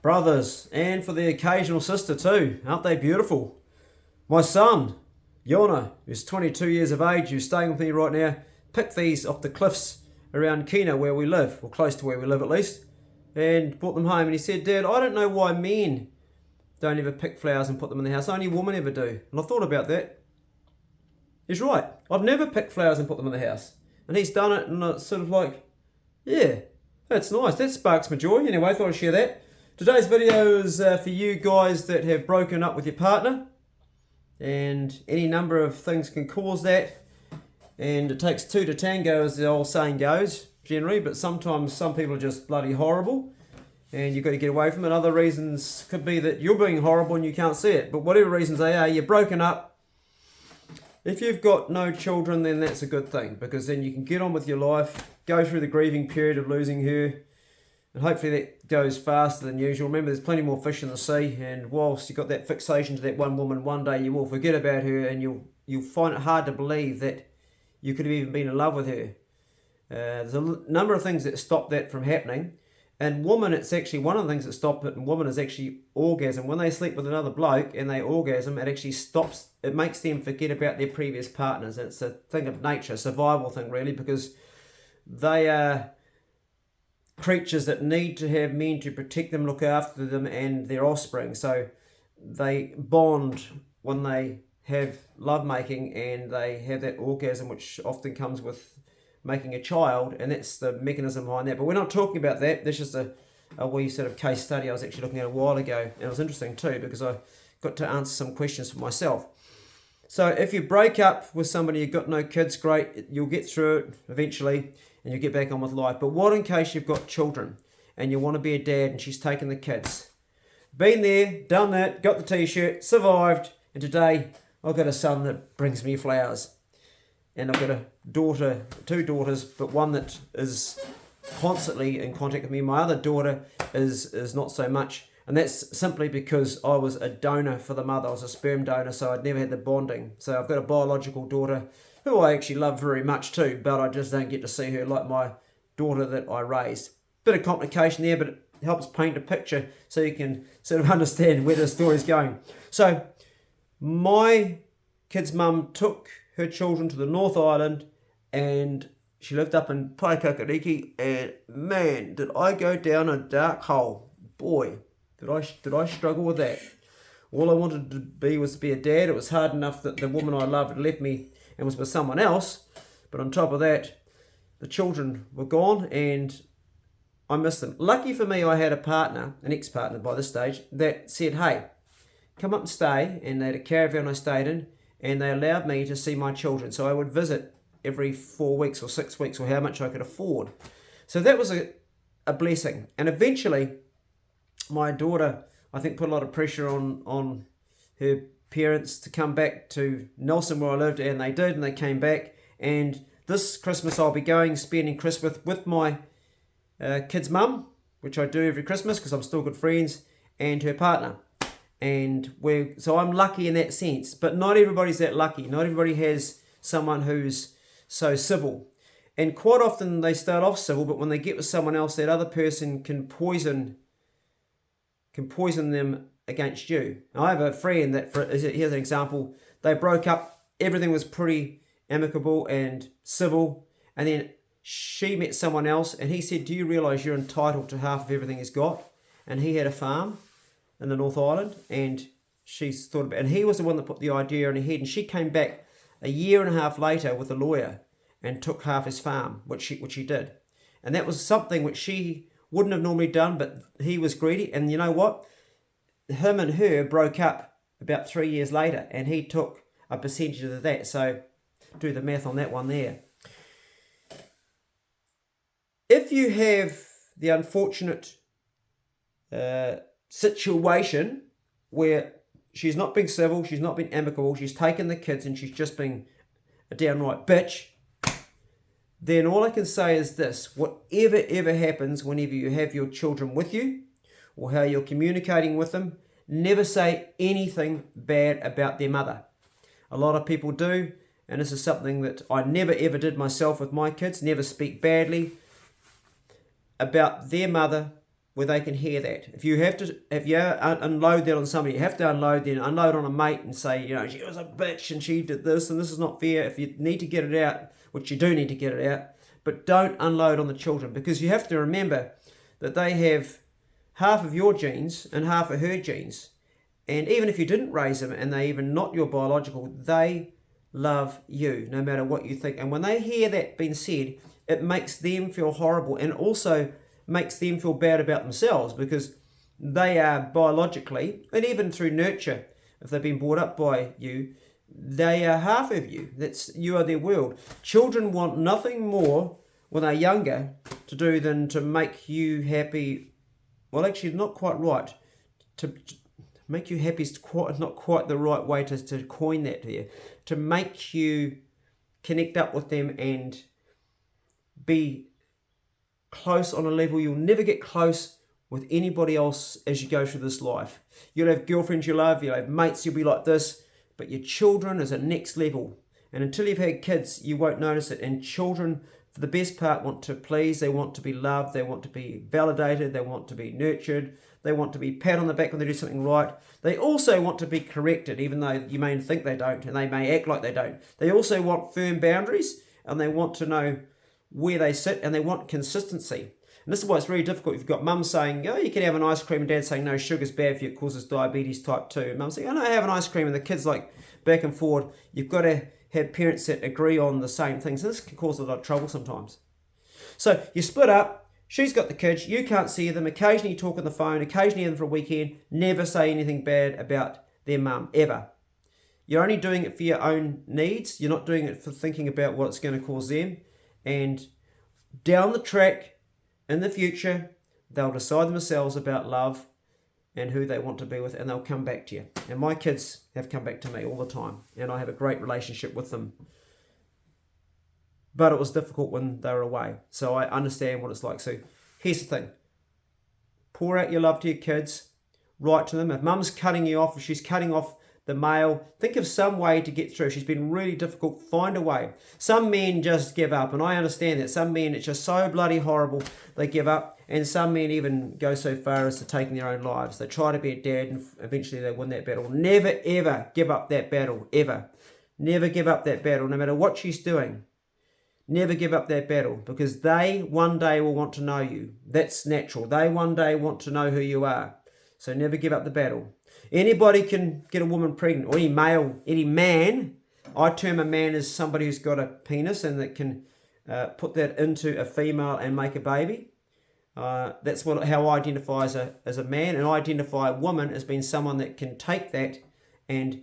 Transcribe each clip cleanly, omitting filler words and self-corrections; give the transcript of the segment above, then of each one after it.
brothers, and for the occasional sister too. Aren't they beautiful? My son, Yona, who's 22 years of age, who's staying with me right now, picked these off the cliffs around Kina where we live, or close to where we live at least, and brought them home. And he said, Dad, I don't know why men don't ever pick flowers and put them in the house. Only women ever do. And I thought about that. He's right. I've never picked flowers and put them in the house. And he's done it, and it's sort of like, yeah, that's nice. That sparks my joy. Anyway, I thought I'd share that. Today's video is for you guys that have broken up with your partner, and any number of things can cause that, and it takes two to tango, as the old saying goes, generally, but sometimes some people are just bloody horrible and you've got to get away from it. Other reasons could be that you're being horrible and you can't see it, but whatever reasons they are, you're broken up. If you've got no children, then that's a good thing, because then you can get on with your life, go through the grieving period of losing her, and hopefully that goes faster than usual. Remember, there's plenty more fish in the sea, and whilst you've got that fixation to that one woman, one day you will forget about her, and you'll find it hard to believe that you could have even been in love with her. There's a number of things that stop that from happening. And women, it's actually one of the things that stop it in women is actually orgasm. When they sleep with another bloke and they orgasm, it actually stops, it makes them forget about their previous partners. And it's a thing of nature, a survival thing really, because they are creatures that need to have men to protect them, look after them and their offspring. So they bond when they have lovemaking and they have that orgasm, which often comes with making a child, and that's the mechanism behind that. But we're not talking about that. That's just a wee sort of case study I was actually looking at a while ago, and it was interesting too because I got to answer some questions for myself. So if you break up with somebody, you've got no kids, great, you'll get through it eventually and you'll get back on with life. But what in case you've got children and you want to be a dad and she's taken the kids? Been there, done that, got the t-shirt, survived, and today I've got a son that brings me flowers. And I've got a daughter, two daughters, but one that is constantly in contact with me. My other daughter is not so much. And that's simply because I was a donor for the mother. I was a sperm donor, so I'd never had the bonding. So I've got a biological daughter who I actually love very much too, but I just don't get to see her like my daughter that I raised. Bit of complication there, but it helps paint a picture so you can sort of understand where the story's going. So my kid's mum took her children to the North Island, and she lived up in Paikakariki, and man, did I go down a dark hole. Boy, did I struggle with that. All I wanted to be was to be a dad. It was hard enough that the woman I loved had left me and was with someone else, but on top of that, the children were gone and I missed them. Lucky for me, I had a partner, an ex-partner by this stage, that said, hey, come up and stay, and they had a caravan I stayed in, and they allowed me to see my children. So I would visit every 4 weeks or 6 weeks or how much I could afford. So that was a blessing. And eventually, my daughter, I think, put a lot of pressure on her parents to come back to Nelson where I lived, and they did, and they came back. And this Christmas I'll be spending Christmas with my kid's mum, which I do every Christmas because I'm still good friends, and her partner. And so I'm lucky in that sense, but not everybody's that lucky. Not everybody has someone who's so civil. And quite often they start off civil, but when they get with someone else, that other person can poison them against you. Now, I have a friend that, here's an example, they broke up, everything was pretty amicable and civil, and then she met someone else, and he said, do you realise you're entitled to half of everything he's got? And he had a farm in the North Island, and she's thought about it. And he was the one that put the idea in her head, and she came back a year and a half later with a lawyer and took half his farm, which she did. And that was something which she wouldn't have normally done, but he was greedy. And you know what? Him and her broke up about 3 years later, and he took a percentage of that. So do the math on that one there. If you have the unfortunate situation where she's not being civil, she's not being amicable, she's taken the kids and she's just being a downright bitch, then all I can say is this: whatever ever happens whenever you have your children with you or how you're communicating with them, never say anything bad about their mother. A lot of people do, and this is something that I never ever did myself with my kids. Never speak badly about their mother where they can hear that. If you unload that on somebody, you have to unload on a mate and say, she was a bitch and she did this and this is not fair. If you need to get it out, which you do need to get it out, but don't unload on the children, because you have to remember that they have half of your genes and half of her genes. And even if you didn't raise them and they even not your biological, they love you no matter what you think. And when they hear that being said, it makes them feel horrible, and also makes them feel bad about themselves, because they are biologically, and even through nurture, if they've been brought up by you, they are half of you. You are their world. Children want nothing more when they're younger to do than to make you happy. Well, actually, not quite right. To make you happy is not quite the right way to coin that here. To make you connect up with them and be close on a level you'll never get close with anybody else as you go through this life. You'll have girlfriends you love, you'll have mates, you'll be like this, but your children is a next level. And until you've had kids, you won't notice it. And children, for the best part, want to please, they want to be loved, they want to be validated, they want to be nurtured, they want to be pat on the back when they do something right. They also want to be corrected, even though you may think they don't, and they may act like they don't. They also want firm boundaries, and they want to know where they sit, and they want consistency. And this is why it's really difficult. You've got mum saying, you can have an ice cream, and dad saying, no, sugar's bad for you, it causes diabetes type 2. And mum saying, no, have an ice cream, and the kids like back and forward. You've got to have parents that agree on the same things. This can cause a lot of trouble sometimes. So you split up, she's got the kids, you can't see them, occasionally you talk on the phone, occasionally in for a weekend, never say anything bad about their mum, ever. You're only doing it for your own needs, you're not doing it for thinking about what it's going to cause them. And down the track, in the future, they'll decide themselves about love and who they want to be with, and they'll come back to you. And my kids have come back to me all the time, and I have a great relationship with them. But it was difficult when they were away, so I understand what it's like. So here's the thing. Pour out your love to your kids, write to them. If mum's cutting you off, if she's cutting off the mail, think of some way to get through. She's been really difficult, find a way. Some men just give up, and I understand that. Some men, it's just so bloody horrible, they give up. And some men even go so far as to taking their own lives. They try to be a dad, and eventually they win that battle. Never ever give up that battle, ever. Never give up that battle, no matter what she's doing. Never give up that battle, because they one day will want to know you. That's natural. They one day want to know who you are. So never give up the battle. Anybody can get a woman pregnant, or any male, any man. I term a man as somebody who's got a penis and that can put that into a female and make a baby. That's how I identify as a man, and I identify a woman as being someone that can take that and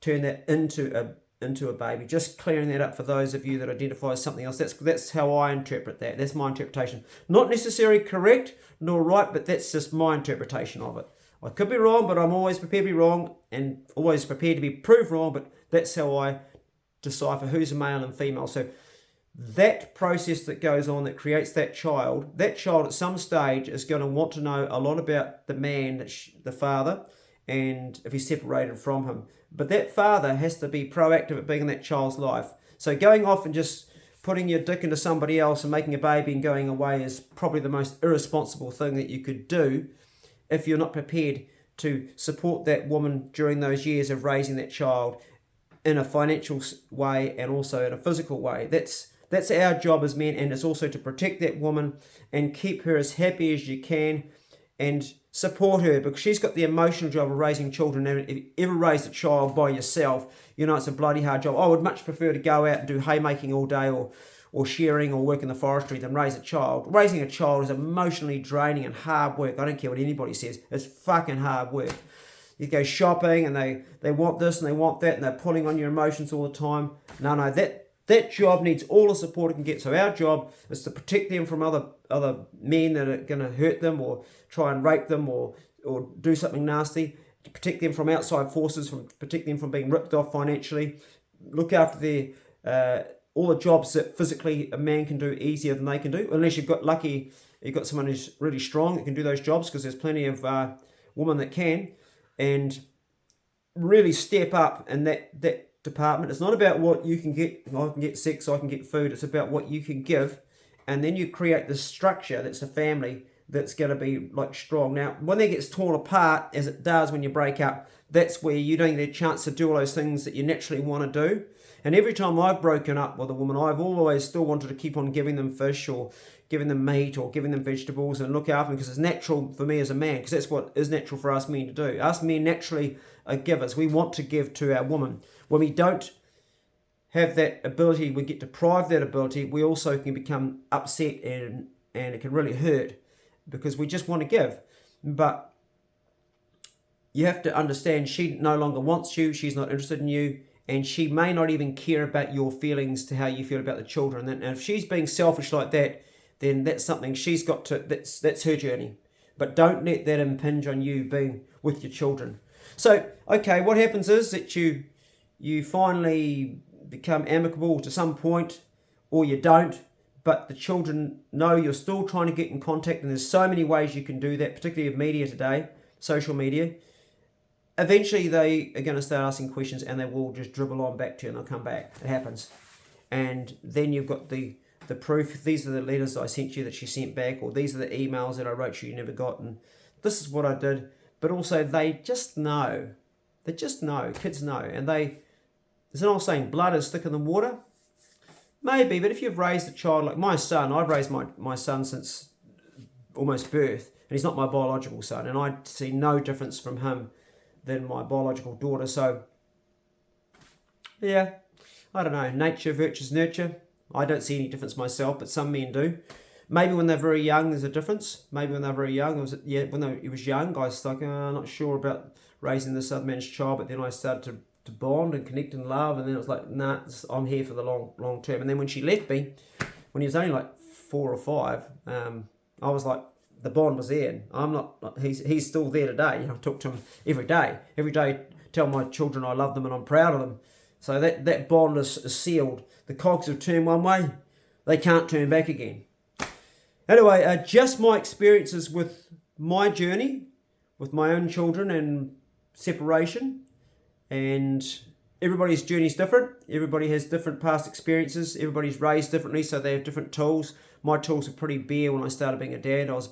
turn that into a baby. Just clearing that up for those of you that identify as something else. That's how I interpret that. That's my interpretation. Not necessarily correct nor right, but that's just my interpretation of it. I could be wrong, but I'm always prepared to be wrong and always prepared to be proved wrong, but that's how I decipher who's a male and female. So that process that goes on that creates that child at some stage is going to want to know a lot about the man, the father, and if he's separated from him. But that father has to be proactive at being in that child's life. So going off and just putting your dick into somebody else and making a baby and going away is probably the most irresponsible thing that you could do if you're not prepared to support that woman during those years of raising that child in a financial way and also in a physical way. That's our job as men, and it's also to protect that woman and keep her as happy as you can and support her, because she's got the emotional job of raising children. And if you ever raised a child by yourself, it's a bloody hard job. I would much prefer to go out and do haymaking all day or shearing or work in the forestry than raise a child. Raising a child is emotionally draining and hard work. I don't care what anybody says. It's fucking hard work. You go shopping and they want this and they want that and they're pulling on your emotions all the time. No, that job needs all the support it can get. So our job is to protect them from other men that are going to hurt them or try and rape them or do something nasty. To protect them from outside forces, protect them from being ripped off financially. Look after their all the jobs that physically a man can do easier than they can do. Unless you've got someone who's really strong that can do those jobs, because there's plenty of women that can. And really step up in that department. It's not about what you can get. I can get sex, I can get food. It's about what you can give. And then you create this structure that's a family that's going to be like strong. Now, when that gets torn apart, as it does when you break up, that's where you don't get a chance to do all those things that you naturally want to do. And every time I've broken up with a woman, I've always still wanted to keep on giving them fish or giving them meat or giving them vegetables and look after them, because it's natural for me as a man, because that's what is natural for us men to do. Us men naturally are givers. We want to give to our woman. When we don't have that ability, we get deprived of that ability, we also can become upset, and it can really hurt because we just want to give. But you have to understand, she no longer wants you, she's not interested in you, and she may not even care about your feelings to how you feel about the children. And if she's being selfish like that, then that's something she's got to, that's her journey. But don't let that impinge on you being with your children. So, okay, what happens is that you finally become amicable to some point, or you don't, but the children know you're still trying to get in contact, and there's so many ways you can do that, particularly with media today, social media. Eventually they are going to start asking questions, and they will just dribble on back to you, and they'll come back. It happens. And then you've got the proof. These are the letters I sent you that she sent back, or these are the emails that I wrote you never got, and this is what I did. But also they just know. They just know. Kids know. And there's an old saying, blood is thicker than water. Maybe, but if you've raised a child like my son, I've raised my son since almost birth, and he's not my biological son, and I see no difference from him than my biological daughter. So, yeah, I don't know. Nature versus nurture. I don't see any difference myself, but some men do. Maybe when they're very young, there's a difference. Maybe when they're very young, when he was young, I was like, I'm not sure about raising this other man's child, but then I started to bond and connect and love, and then it was like, nah, I'm here for the long term. And then when she left me, when he was only like 4 or 5, I was like, the bond was there. I'm not. He's still there today. I talk to him every day. Every day, tell my children I love them and I'm proud of them. So that bond is sealed. The cogs have turned one way, they can't turn back again. Anyway, just my experiences with my journey, with my own children and separation, and everybody's journey is different. Everybody has different past experiences. Everybody's raised differently, so they have different tools. My tools were pretty bare when I started being a dad. I was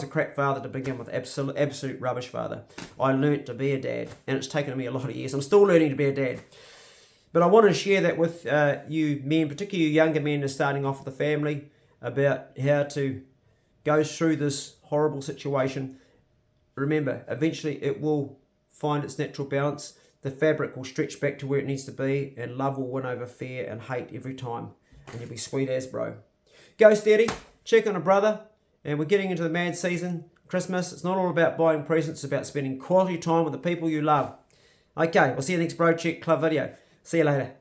a crap father to begin with, absolute rubbish father. I learnt to be a dad, and it's taken me a lot of years. I'm still learning to be a dad. But I wanted to share that with you men, particularly you younger men who are starting off with a family, about how to go through this horrible situation. Remember, eventually it will find its natural balance. The fabric will stretch back to where it needs to be, and love will win over fear and hate every time. And you'll be sweet as, bro. Go steady, check on a brother, and we're getting into the mad season, Christmas. It's not all about buying presents, it's about spending quality time with the people you love. Okay, we'll see you next Bro Check Club video. See you later.